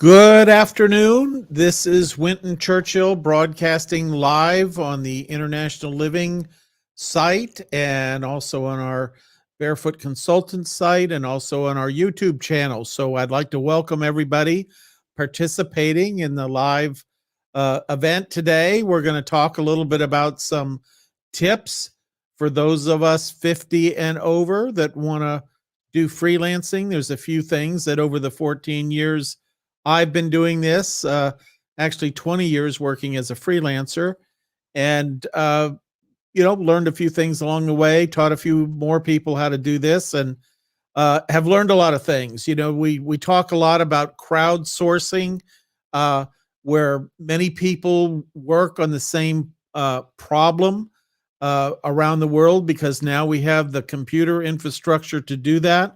Good afternoon. This is Winton Churchill broadcasting live on the International Living site and also on our Barefoot Consultant site and also on our YouTube channel. So I'd like to welcome everybody participating in the live event today. We're going to talk a little bit about some tips for those of us 50 and over that want to do freelancing. There's a few things that over the 14 years I've been doing this, actually 20 years working as a freelancer, and learned a few things along the way, taught a few more people how to do this, and have learned a lot of things. We talk a lot about crowdsourcing, where many people work on the same problem around the world because now we have the computer infrastructure to do that.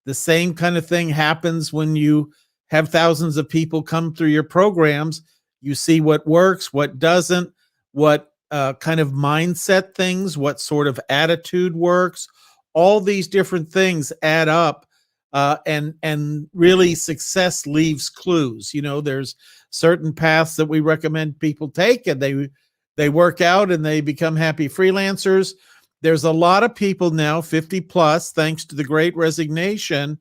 The same kind of thing happens when you have thousands of people come through your programs. You see what works, what doesn't, what kind of mindset things, what sort of attitude works. All these different things add up, and really success leaves clues. There's certain paths that we recommend people take, and they work out and they become happy freelancers. There's a lot of people now, 50 plus, thanks to the Great Resignation,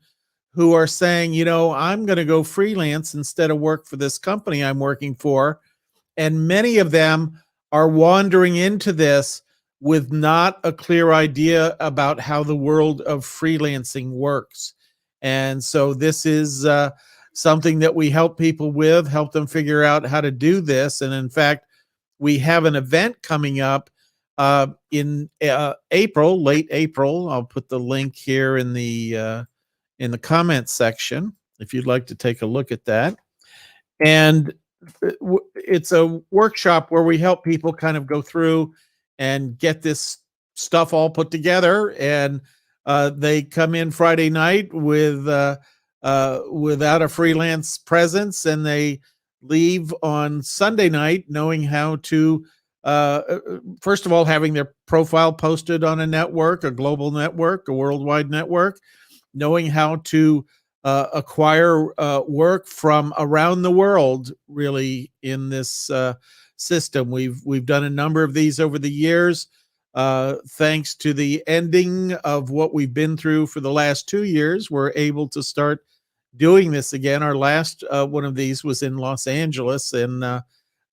who are saying, I'm going to go freelance instead of work for this company I'm working for. And many of them are wandering into this with not a clear idea about how the world of freelancing works. And so this is something that we help people with, help them figure out how to do this. And in fact, we have an event coming up in April, late April. I'll put the link here in the comments section if you'd like to take a look at that. And it's a workshop where we help people kind of go through and get this stuff all put together. And they come in Friday night without a freelance presence, and they leave on Sunday night knowing how to first of all, having their profile posted on a network, a global network, a worldwide network, knowing how to acquire work from around the world, really, in this system. We've done a number of these over the years. Thanks to the ending of what we've been through for the last 2 years, we're able to start doing this again. Our last one of these was in Los Angeles, and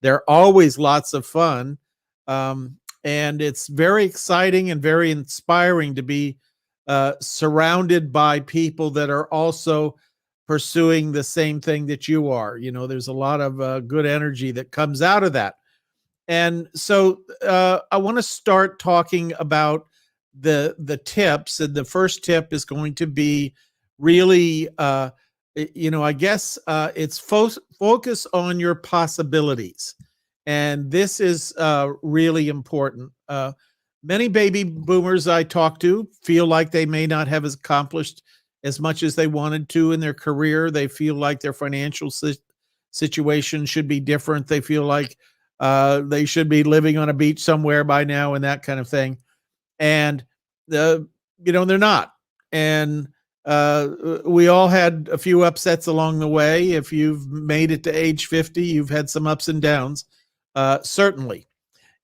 they're always lots of fun. And it's very exciting and very inspiring to be surrounded by people that are also pursuing the same thing that you are. There's a lot of good energy that comes out of that. And so I want to start talking about the tips. And the first tip is going to be really, I guess it's focus on your possibilities. And this is really important. Many baby boomers I talk to feel like they may not have accomplished as much as they wanted to in their career. They feel like their financial situation should be different. They feel like they should be living on a beach somewhere by now and that kind of thing. And, they're not. And we all had a few upsets along the way. If you've made it to age 50, you've had some ups and downs, certainly.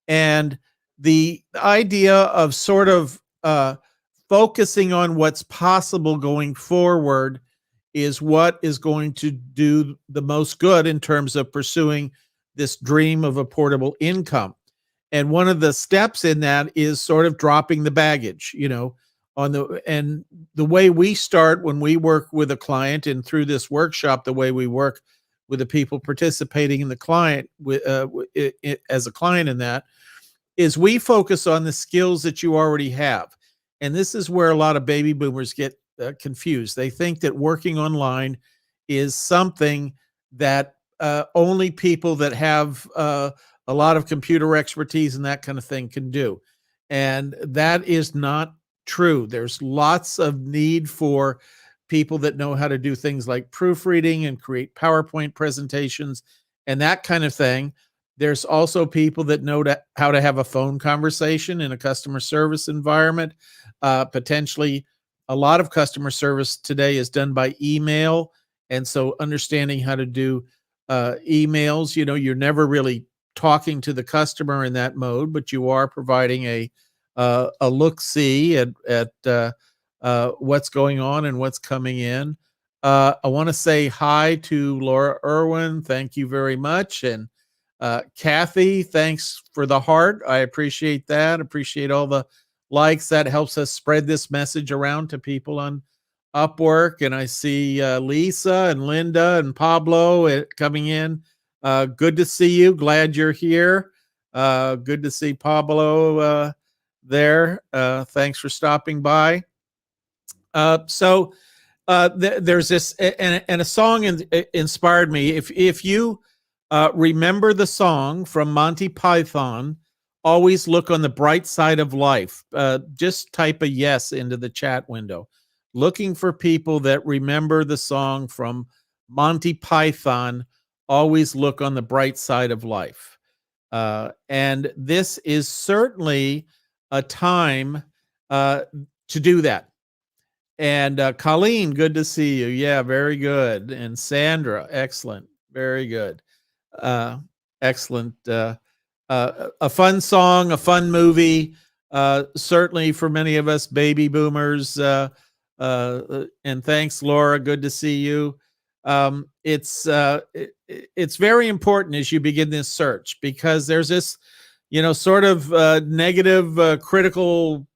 And the idea of sort of focusing on what's possible going forward is what is going to do the most good in terms of pursuing this dream of a portable income. And one of the steps in that is sort of dropping the baggage, and the way we start when we work with a client, and through this workshop, the way we work with the people participating in the client as a client in that, is we focus on the skills that you already have. And this is where a lot of baby boomers get confused. They think that working online is something that only people that have a lot of computer expertise and that kind of thing can do. And that is not true. There's lots of need for people that know how to do things like proofreading and create PowerPoint presentations and that kind of thing. There's also people that know how to have a phone conversation in a customer service environment. Potentially, a lot of customer service today is done by email And so understanding how to do emails, you're never really talking to the customer in that mode, but you are providing a look see at what's going on and what's coming in. I want to say hi to Laura Irwin. Thank you very much. And Kathy, thanks for the heart. I appreciate that. Appreciate all the likes. That helps us spread this message around to people on Upwork. And I see Lisa and Linda and Pablo coming in. Good to see you. Glad you're here. Good to see Pablo there. Thanks for stopping by. There's this, and a song inspired me. If you remember the song from Monty Python, "Always Look on the Bright Side of Life," just type a yes into the chat window. Looking for people that remember the song from Monty Python, "Always Look on the Bright Side of Life." And this is certainly a time to do that. And Colleen, good to see you. Yeah, very good. And Sandra, excellent. Very good. Excellent. A fun song, a fun movie. Certainly for many of us baby boomers. And thanks, Laura. Good to see you. It's very important as you begin this search, because there's this, sort of negative, critical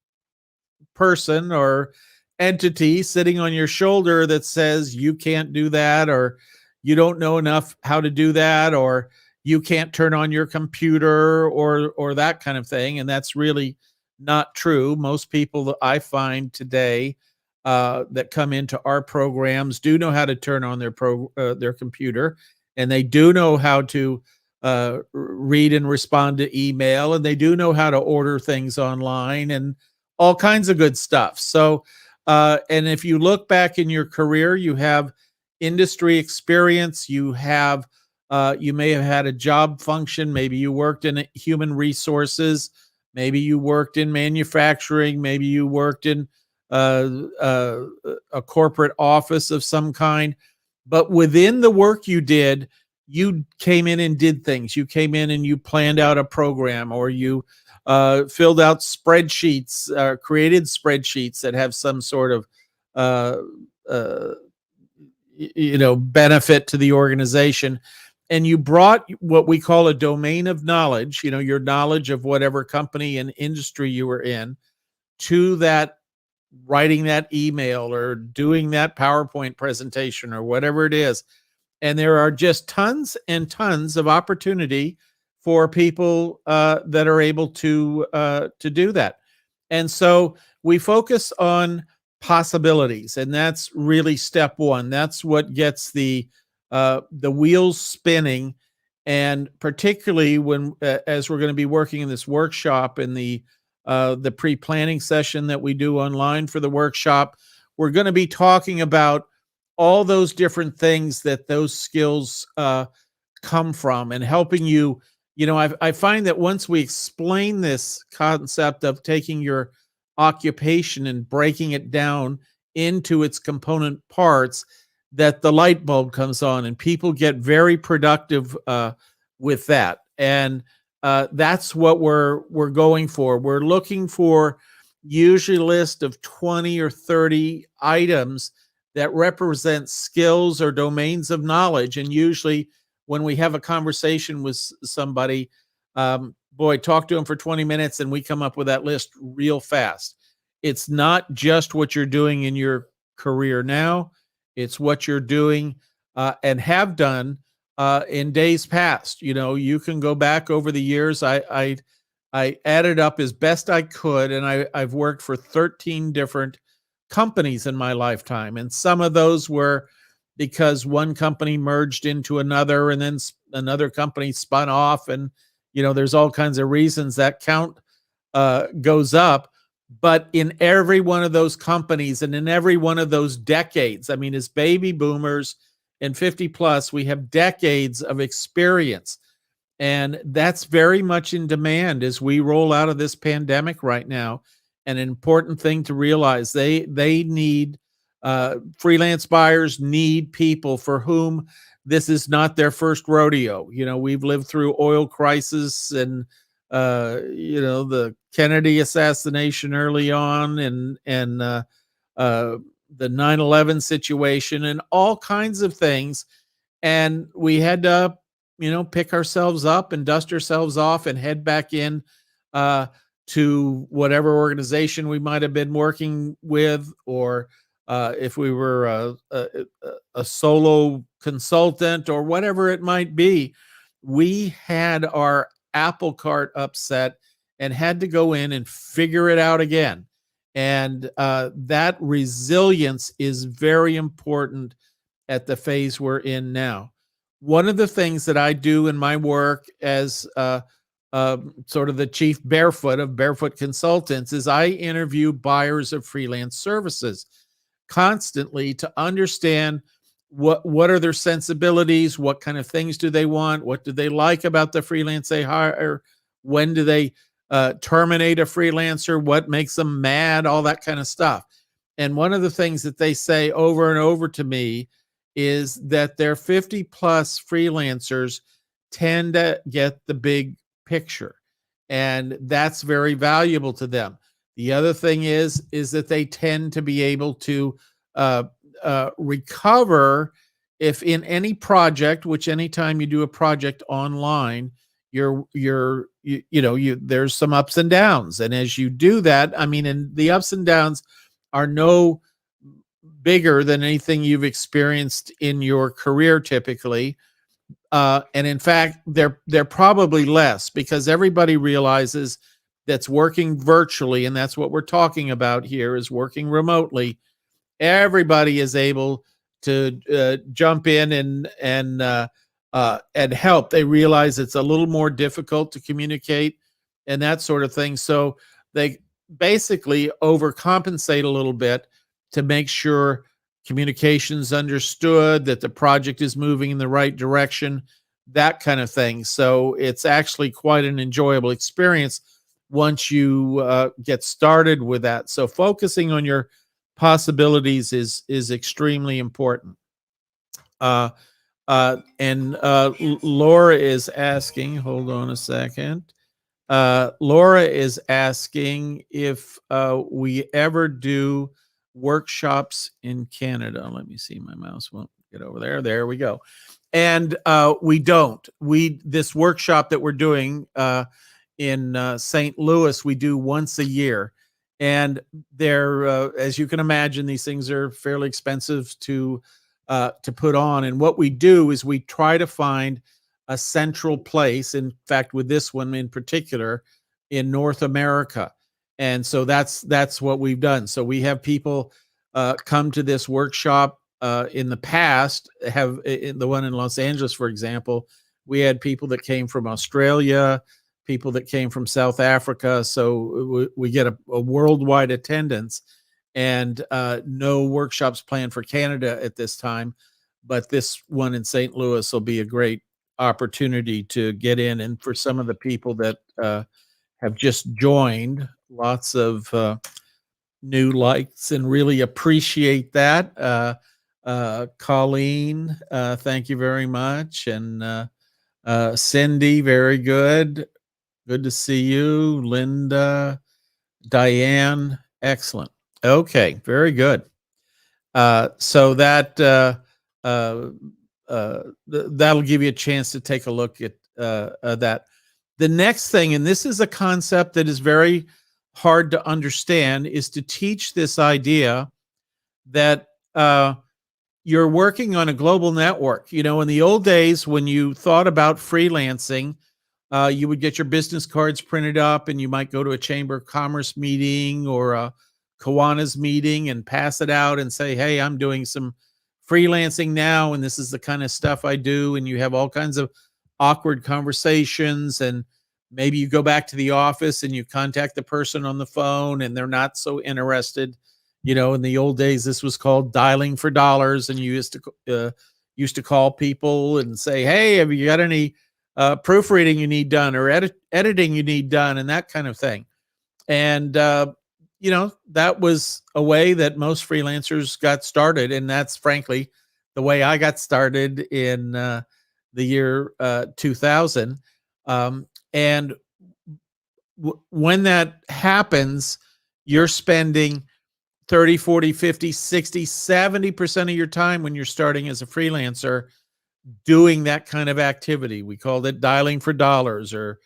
person or entity sitting on your shoulder that says you can't do that, or you don't know enough how to do that, or you can't turn on your computer, or that kind of thing. And that's really not true. Most people that I find today that come into our programs do know how to turn on their computer, and they do know how to read and respond to email, and they do know how to order things online, and all kinds of good stuff. So, and if you look back in your career, you have industry experience, you may have had a job function. Maybe you worked in human resources, maybe you worked in manufacturing, maybe you worked in a corporate office of some kind. But within the work you did, you came in and did things. You came in and you planned out a program, or you filled out spreadsheets, created spreadsheets that have some sort of benefit to the organization. And you brought what we call a domain of knowledge, your knowledge of whatever company and industry you were in, to that, writing that email or doing that PowerPoint presentation or whatever it is. And there are just tons and tons of opportunity for people that are able to do that. And so we focus on possibilities, and that's really step one. That's what gets the wheels spinning. And particularly when, as we're going to be working in this workshop, in the pre-planning session that we do online for the workshop, we're going to be talking about all those different things that those skills come from, and helping you. I find that once we explain this concept of taking your occupation and breaking it down into its component parts, that the light bulb comes on and people get very productive with that. And that's what we're going for. We're looking for usually a list of 20 or 30 items that represent skills or domains of knowledge. And usually when we have a conversation with somebody, talk to them for 20 minutes and we come up with that list real fast. It's not just what you're doing in your career now. It's what you're doing and have done in days past. You can go back over the years. I added up as best I could, and I've worked for 13 different companies in my lifetime. And some of those were because one company merged into another, and then another company spun off. And, there's all kinds of reasons that count goes up. But in every one of those companies and in every one of those decades, as baby boomers and 50 plus, we have decades of experience. And that's very much in demand as we roll out of this pandemic right now. An important thing to realize, they need Freelance buyers need people for whom this is not their first rodeo. We've lived through oil crisis and the Kennedy assassination early on, and uh, the 9/11 situation, and all kinds of things. And we had to, pick ourselves up and dust ourselves off and head back in uh, to whatever organization we might have been working with, or if we were a solo consultant or whatever it might be. We had our apple cart upset and had to go in and figure it out again. And that resilience is very important at the phase we're in now. One of the things that I do in my work as sort of the chief barefoot of Barefoot Consultants is I interview buyers of freelance services constantly to understand what are their sensibilities, what kind of things do they want, what do they like about the freelance they hire, when do they terminate a freelancer, what makes them mad, all that kind of stuff. And one of the things that they say over and over to me is that their 50 plus freelancers tend to get the big picture, and that's very valuable to them. The other thing is that they tend to be able to uh, recover if in any project, which anytime you do a project online, there's some ups and downs, and as you do that, I mean, and the ups and downs are no bigger than anything you've experienced in your career typically. And in fact, they're probably less, because everybody realizes that's working virtually, and that's what we're talking about here, is working remotely. Everybody is able to jump in and help. They realize it's a little more difficult to communicate and that sort of thing. So they basically overcompensate a little bit to make sure communication's understood, that the project is moving in the right direction, that kind of thing. So it's actually quite an enjoyable experience once you get started with that. So focusing on your possibilities is extremely important. And Laura is asking, hold on a second. Laura is asking if we ever do workshops in Canada. Let me see, my mouse won't get over there. There we go. And we don't. This workshop that we're doing in St. Louis, we do once a year. And they're, as you can imagine, these things are fairly expensive to put on. And what we do is we try to find a central place. In fact, with this one in particular, in North America. And so that's what we've done. So we have people come to this workshop. In the past, have the one in Los Angeles, for example, we had people that came from Australia, people that came from South Africa. So we get a worldwide attendance, and no workshops planned for Canada at this time. But this one in St. Louis will be a great opportunity to get in. And for some of the people that have just joined, lots of new likes, and really appreciate that. Colleen, thank you very much. And Cindy, very good. Good to see you. Linda, Diane, excellent. Okay, very good. So that'll give you a chance to take a look at that. The next thing, and this is a concept that is very hard to understand, is to teach this idea that you're working on a global network. In the old days, when you thought about freelancing, you would get your business cards printed up, and you might go to a Chamber of Commerce meeting or a Kiwanis meeting and pass it out and say, hey, I'm doing some freelancing now, and this is the kind of stuff I do. And you have all kinds of awkward conversations, and maybe you go back to the office and you contact the person on the phone and they're not so interested. In the old days, this was called dialing for dollars, and you used to call people and say, hey, have you got any proofreading you need done, or editing you need done, and that kind of thing. And that was a way that most freelancers got started. And that's frankly the way I got started in the year 2000. And when that happens, you're spending 30, 40, 50, 60, 70% of your time when you're starting as a freelancer doing that kind of activity. We called it dialing for dollars, or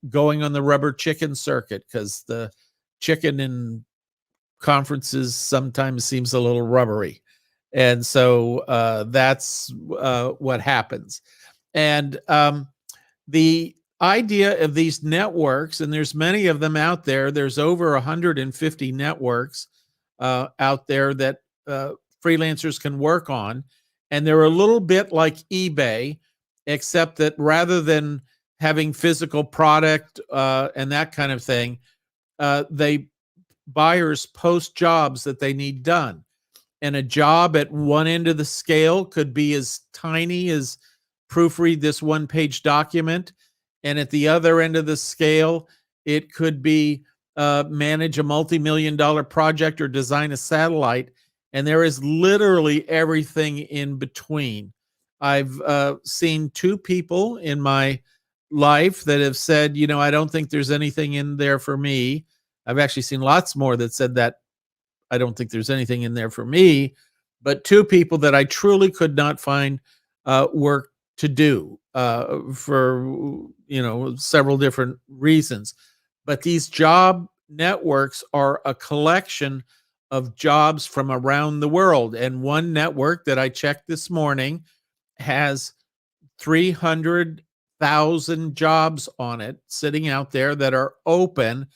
going on the rubber chicken circuit, because the chicken in conferences sometimes seems a little rubbery. And so that's what happens. And the idea of these networks, and there's many of them out there, there's over 150 networks out there that freelancers can work on. And they're a little bit like eBay, except that rather than having physical product and that kind of thing, they buyers post jobs that they need done. And a job at one end of the scale could be as tiny as proofread this one-page document. And at the other end of the scale, it could be manage a multi-million-dollar project or design a satellite. And there is literally everything in between. I've seen two people in my life that have said, I don't think there's anything in there for me. I've actually seen lots more that said that I don't think there's anything in there for me. But two people that I truly could not find work to do for several different reasons. But these job networks are a collection of jobs from around the world. And one network that I checked this morning has 300,000 jobs on it sitting out there that are open,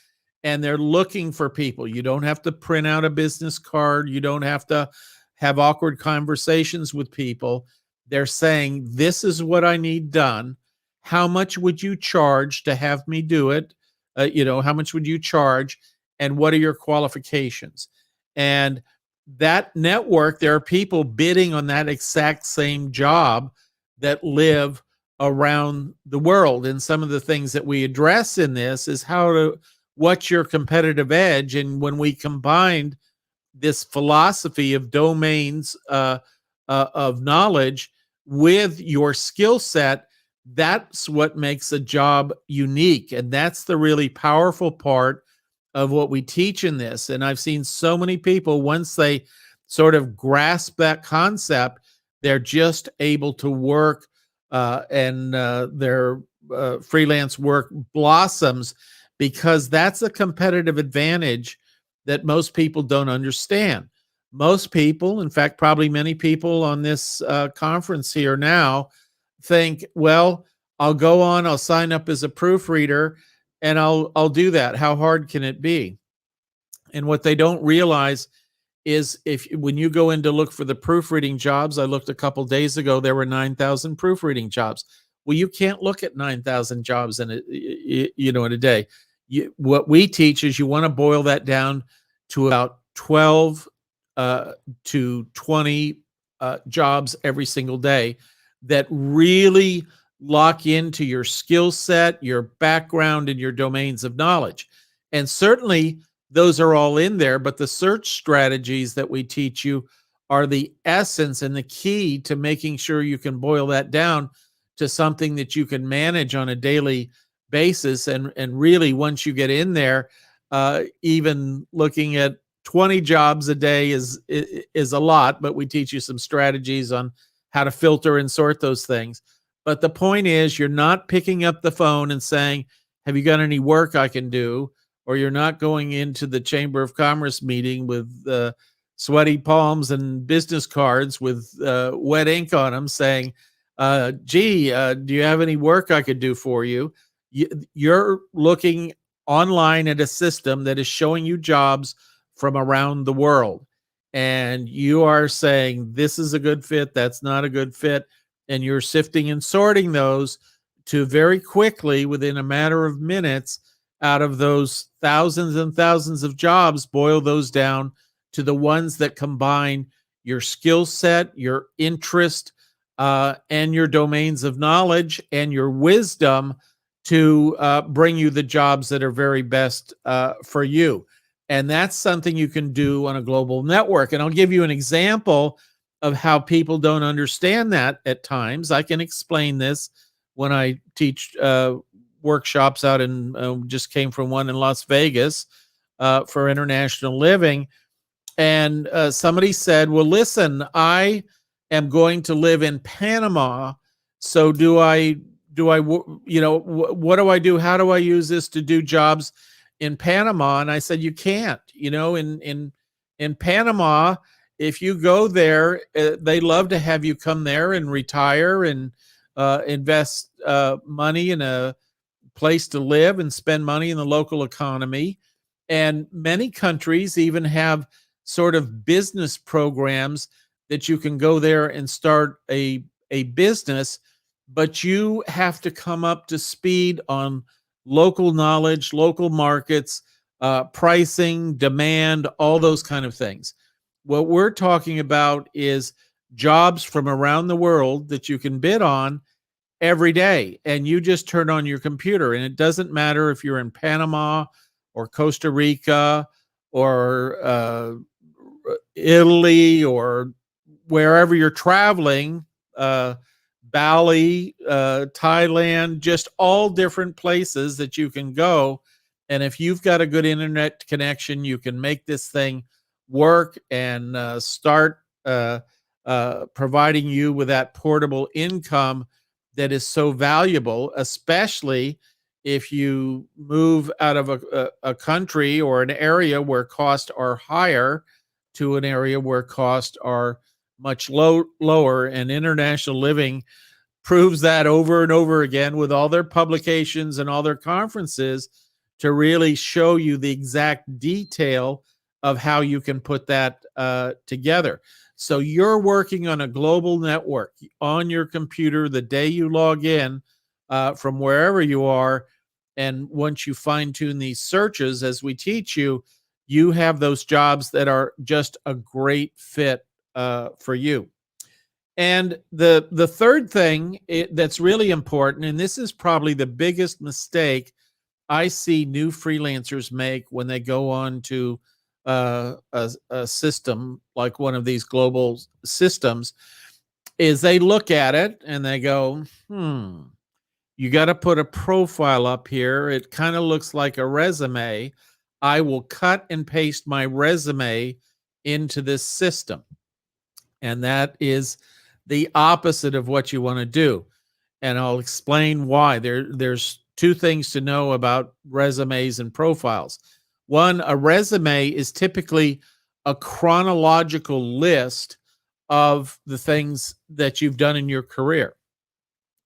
and they're looking for people. You don't have to print out a business card. You don't have to have awkward conversations with people. They're saying, this is what I need done. How much would you charge to have me do it? How much would you charge? And what are your qualifications? And that network, there are people bidding on that exact same job that live around the world. And some of the things that we address in this is what's your competitive edge? And when we combined this philosophy of domains of knowledge with your skill set, that's what makes a job unique. And that's the really powerful part of what we teach in this. And I've seen so many people, once they sort of grasp that concept, they're just able to work and their freelance work blossoms, because that's a competitive advantage that most people don't understand. Most people, in fact, probably many people on this conference here now, think, well, I'll sign up as a proofreader and I'll do that. How hard can it be? And what they don't realize is, when you go in to look for the proofreading jobs, I looked a couple days ago, there were 9,000 proofreading jobs. Well, you can't look at 9,000 jobs in a day. What we teach is you want to boil that down to about 12 to 20 jobs every single day that really lock into your skill set, your background, and your domains of knowledge. And certainly those are all in there, but the search strategies that we teach you are the essence and the key to making sure you can boil that down to something that you can manage on a daily basis. And really, once you get in there, even looking at 20 jobs a day is a lot, but we teach you some strategies on how to filter and sort those things. But the point is, you're not picking up the phone and saying, have you got any work I can do? Or you're not going into the Chamber of Commerce meeting with sweaty palms and business cards with wet ink on them saying, gee, do you have any work I could do for you? You're looking online at a system that is showing you jobs from around the world. And you are saying, this is a good fit, that's not a good fit. And you're sifting and sorting those to very quickly, within a matter of minutes, out of those thousands and thousands of jobs, boil those down to the ones that combine your skill set, your interest, and your domains of knowledge and your wisdom to bring you the jobs that are very best for you. And that's something you can do on a global network. And I'll give you an example of how people don't understand that at times. I can explain this when I teach workshops out in, just came from one in Las Vegas for international living. And somebody said, well, listen, I am going to live in Panama. So what do I do? How do I use this to do jobs in Panama? And I said, you can't, in Panama, if you go there, they love to have you come there and retire and invest money in a place to live and spend money in the local economy. And many countries even have sort of business programs that you can go there and start a business, but you have to come up to speed on local knowledge, local markets, pricing, demand, all those kind of things. What we're talking about is jobs from around the world that you can bid on every day, and you just turn on your computer, and it doesn't matter if you're in Panama or Costa Rica or Italy or wherever you're traveling, uh, Bali, Thailand, just all different places that you can go. And if you've got a good internet connection, you can make this thing work and start providing you with that portable income that is so valuable, especially if you move out of a country or an area where costs are higher to an area where costs are much lower. And international living proves that over and over again with all their publications and all their conferences to really show you the exact detail of how you can put that together. So you're working on a global network on your computer the day you log in from wherever you are. And once you fine tune these searches, as we teach you, you have those jobs that are just a great fit for you. And the third thing that's really important, and this is probably the biggest mistake I see new freelancers make when they go on to a system like one of these global systems, is they look at it and they go, you got to put a profile up here. It kind of looks like a resume. I will cut and paste my resume into this system. And that is the opposite of what you want to do. And I'll explain why. There's two things to know about resumes and profiles. One, a resume is typically a chronological list of the things that you've done in your career.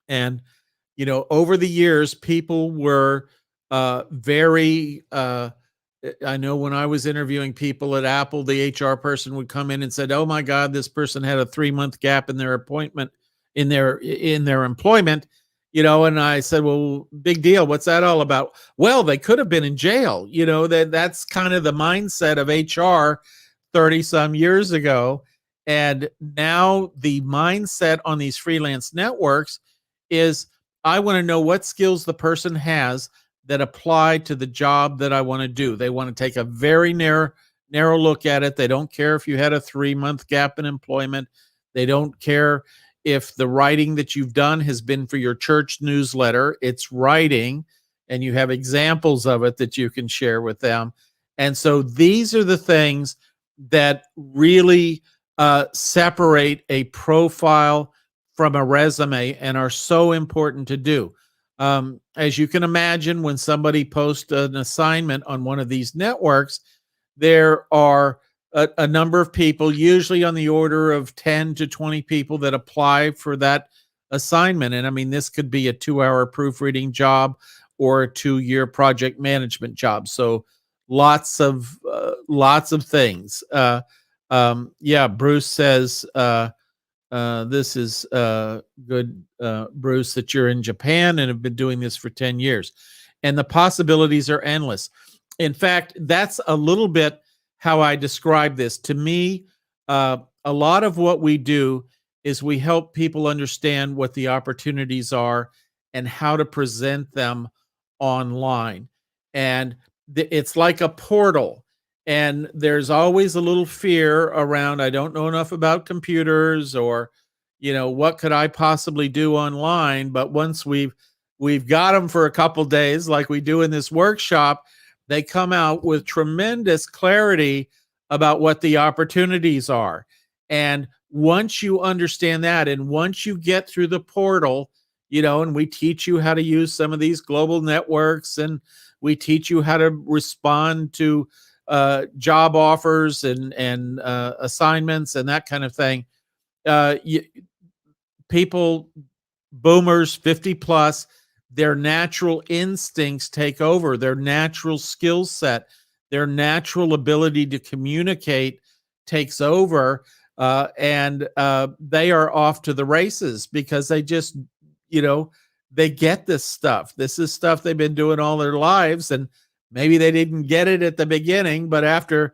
And, over the years, people were very, I know when I was interviewing people at Apple, the HR person would come in and said, "Oh my God, this person had a 3-month gap in their appointment, in their employment." And I said, "Well, big deal. What's that all about?" Well, they could have been in jail. That's kind of the mindset of HR 30 some years ago. And now the mindset on these freelance networks is, I want to know what skills the person has that apply to the job that I want to do. They want to take a very narrow look at it. They don't care if you had a 3-month gap in employment. They don't care if the writing that you've done has been for your church newsletter. It's writing, and you have examples of it that you can share with them. And so these are the things that really separate a profile from a resume and are so important to do. As you can imagine, when somebody posts an assignment on one of these networks, there are a number of people, usually on the order of 10 to 20 people, that apply for that assignment. And I mean, this could be a 2-hour proofreading job or a 2-year project management job. So lots of things. Yeah, Bruce says, this is good, Bruce, that you're in Japan and have been doing this for 10 years. And the possibilities are endless. In fact, that's a little bit how I describe this. To me, a lot of what we do is we help people understand what the opportunities are and how to present them online. And it's like a portal. And there's always a little fear around, I don't know enough about computers, or, what could I possibly do online? But once we've got them for a couple days, like we do in this workshop, they come out with tremendous clarity about what the opportunities are. And once you understand that, and once you get through the portal, and we teach you how to use some of these global networks, and we teach you how to respond to job offers and assignments and that kind of thing. You, people, boomers 50 plus, their natural instincts take over, their natural skill set, their natural ability to communicate takes over, and they are off to the races because they just, you know, they get this stuff. This is stuff they've been doing all their lives, and maybe they didn't get it at the beginning, but after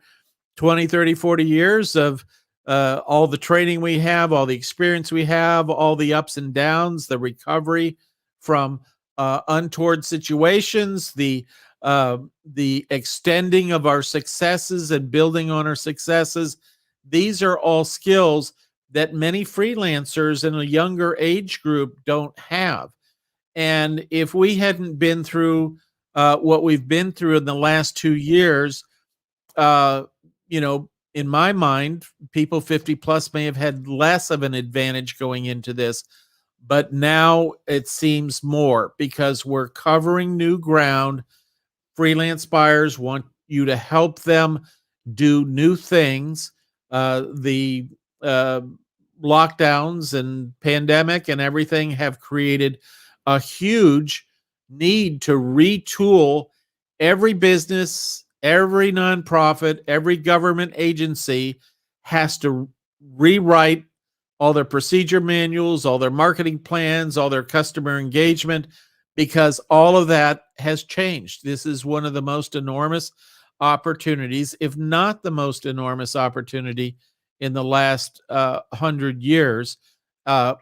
20, 30, 40 years of all the training we have, all the experience we have, all the ups and downs, the recovery from untoward situations, the extending of our successes and building on our successes. These are all skills that many freelancers in a younger age group don't have. And if we hadn't been through what we've been through in the last 2 years, uh, in my mind, people 50 plus may have had less of an advantage going into this, but now it seems more because we're covering new ground. Freelance buyers want you to help them do new things. The uh, lockdowns and pandemic and everything have created a huge need to retool every business, every nonprofit, every government agency has to rewrite all their procedure manuals, all their marketing plans, all their customer engagement, because all of that has changed. This is one of the most enormous opportunities, if not the most enormous opportunity in the last 100 years uh,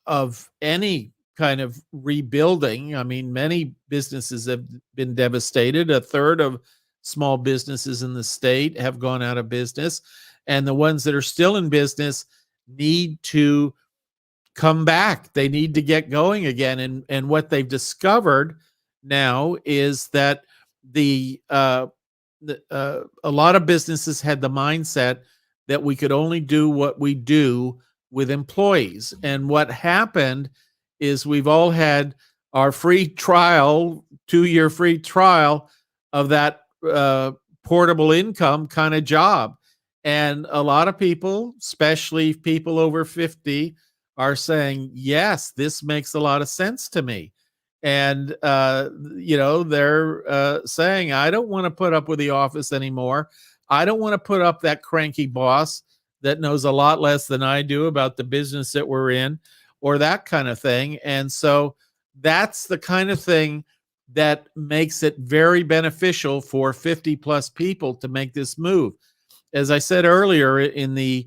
of any kind of rebuilding. I mean, many businesses have been devastated. A third of small businesses in the state have gone out of business, and the ones that are still in business need to come back. They need to get going again. And what they've discovered now is that a lot of businesses had the mindset that we could only do what we do with employees. And what happened is we've all had our free trial, 2-year free trial of that portable income kind of job. And a lot of people, especially people over 50, are saying, yes, this makes a lot of sense to me. And, they're saying, I don't want to put up with the office anymore. I don't want to put up that cranky boss that knows a lot less than I do about the business that we're in, or that kind of thing. And so that's the kind of thing that makes it very beneficial for 50 plus people to make this move. As I said earlier, in the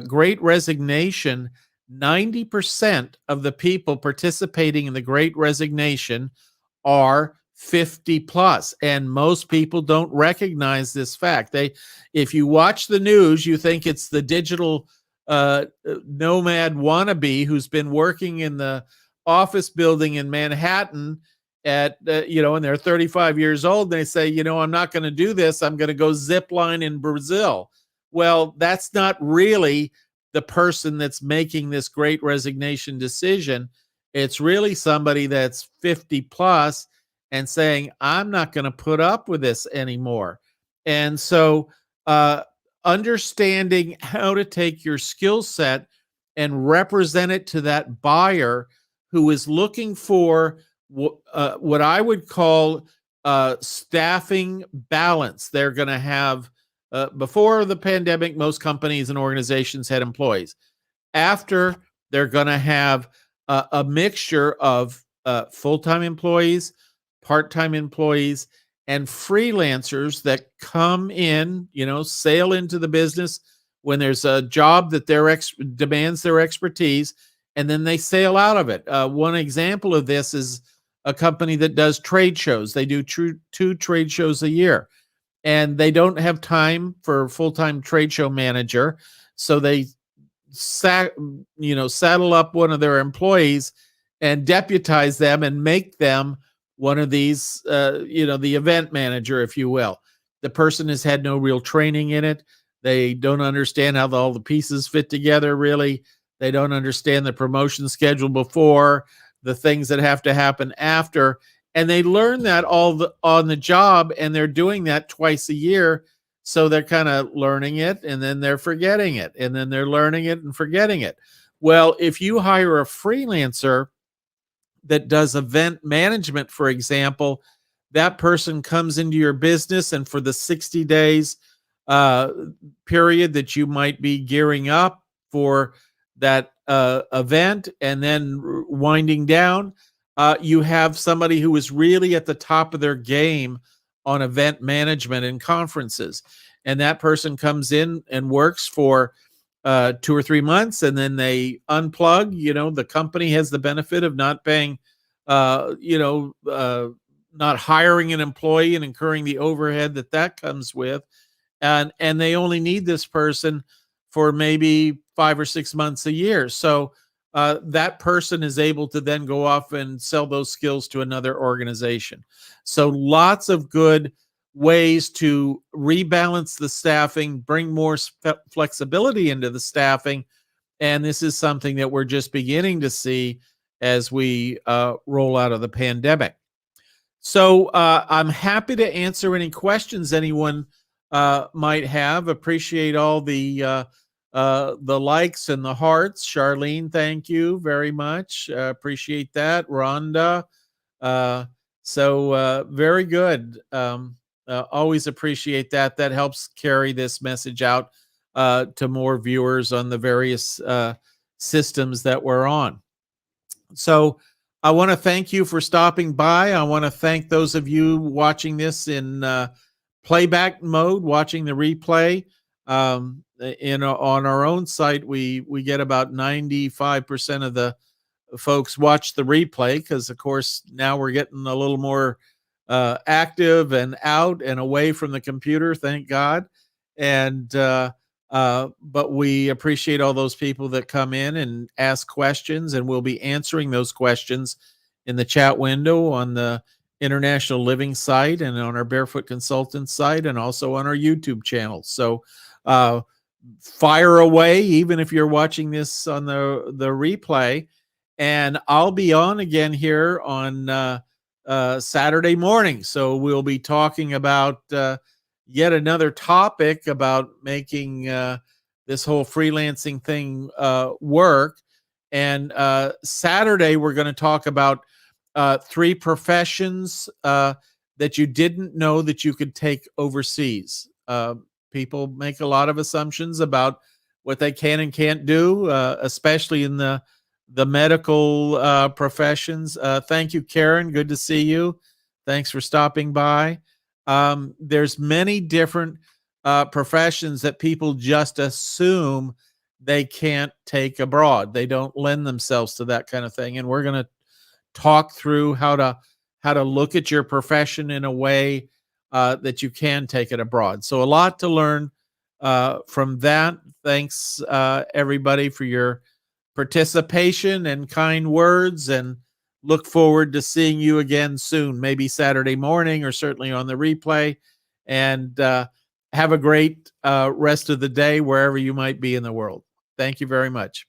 Great Resignation, 90% of the people participating in the Great Resignation are 50 plus, and most people don't recognize this fact. If you watch the news, you think it's the digital nomad wannabe who's been working in the office building in Manhattan and they're 35 years old. And they say, I'm not going to do this. I'm going to go zip line in Brazil. Well, that's not really the person that's making this Great Resignation decision. It's really somebody that's 50 plus and saying, I'm not going to put up with this anymore. And so, understanding how to take your skill set and represent it to that buyer who is looking for what I would call staffing balance. They're going to have, before the pandemic, most companies and organizations had employees. After, they're going to have a mixture of full-time employees, part-time employees, and freelancers that come in, sail into the business when there's a job that demands their expertise, and then they sail out of it. One example of this is a company that does trade shows. They do two trade shows a year. and they don't have time for a full-time trade show manager, so they saddle up one of their employees and deputize them and make them one of these, the event manager, if you will. The person has had no real training in it. They don't understand how all the pieces fit together, really. They don't understand the promotion schedule before, the things that have to happen after. And they learn that on the job, and they're doing that twice a year. So they're kind of learning it, and then they're forgetting it, and then they're learning it and forgetting it. Well, if you hire a freelancer that does event management, for example, that person comes into your business, and for the 60 days uh, period that you might be gearing up for that event and then winding down, you have somebody who is really at the top of their game on event management and conferences. And that person comes in and works for 2 or 3 months, and then they unplug. The company has the benefit of not paying, not hiring an employee and incurring the overhead that comes with, and they only need this person for maybe 5 or 6 months a year. So that person is able to then go off and sell those skills to another organization. So lots of good ways to rebalance the staffing, bring more flexibility into the staffing. And this is something that we're just beginning to see as we roll out of the pandemic. So I'm happy to answer any questions anyone might have. Appreciate all the likes and the hearts. Charlene, thank you very much. Appreciate that. Rhonda. Very good. Always appreciate that. That helps carry this message out to more viewers on the various systems that we're on. So I want to thank you for stopping by. I want to thank those of you watching this in playback mode, watching the replay. On our own site, we get about 95% of the folks watch the replay, because of course now we're getting a little more active and out and away from the computer, thank God. And but we appreciate all those people that come in and ask questions, and we'll be answering those questions in the chat window on the International Living site and on our Barefoot Consultant site, and also on our YouTube channel. So fire away, even if you're watching this on the replay. And I'll be on again here on Saturday morning. So we'll be talking about yet another topic about making this whole freelancing thing work. And Saturday, we're going to talk about 3 professions that you didn't know that you could take overseas. People make a lot of assumptions about what they can and can't do, especially in the medical professions. Thank you, Karen. Good to see you. Thanks for stopping by. There's many different professions that people just assume they can't take abroad. They don't lend themselves to that kind of thing. And we're going to talk through how to look at your profession in a way that you can take it abroad. So a lot to learn from that. Thanks, everybody, for your participation and kind words, and look forward to seeing you again soon, maybe Saturday morning or certainly on the replay. And have a great rest of the day wherever you might be in the world. Thank you very much.